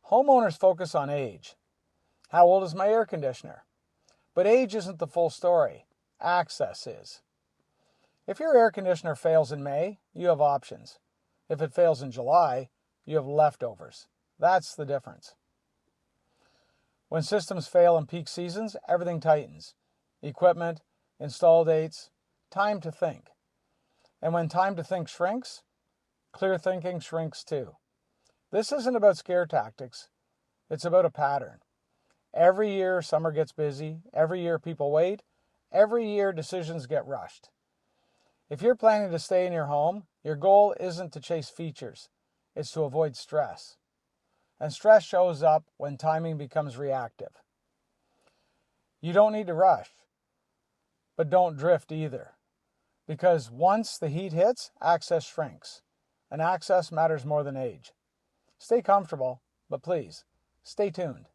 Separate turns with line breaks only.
Homeowners focus on age. How old is my air conditioner? But age isn't the full story. Access is. If your air conditioner fails in May, you have options. If it fails in July, you have leftovers. That's the difference. When systems fail in peak seasons, everything tightens. Equipment, install dates, time to think. And when time to think shrinks, clear thinking shrinks too. This isn't about scare tactics. It's about a pattern. Every year summer gets busy. Every year people wait. Every year decisions get rushed. If you're planning to stay in your home, your goal isn't to chase features. It's to avoid stress. And stress shows up when timing becomes reactive. You don't need to rush, but don't drift either. Because once the heat hits, access shrinks. And access matters more than age. Stay comfortable, but please, stay tuned.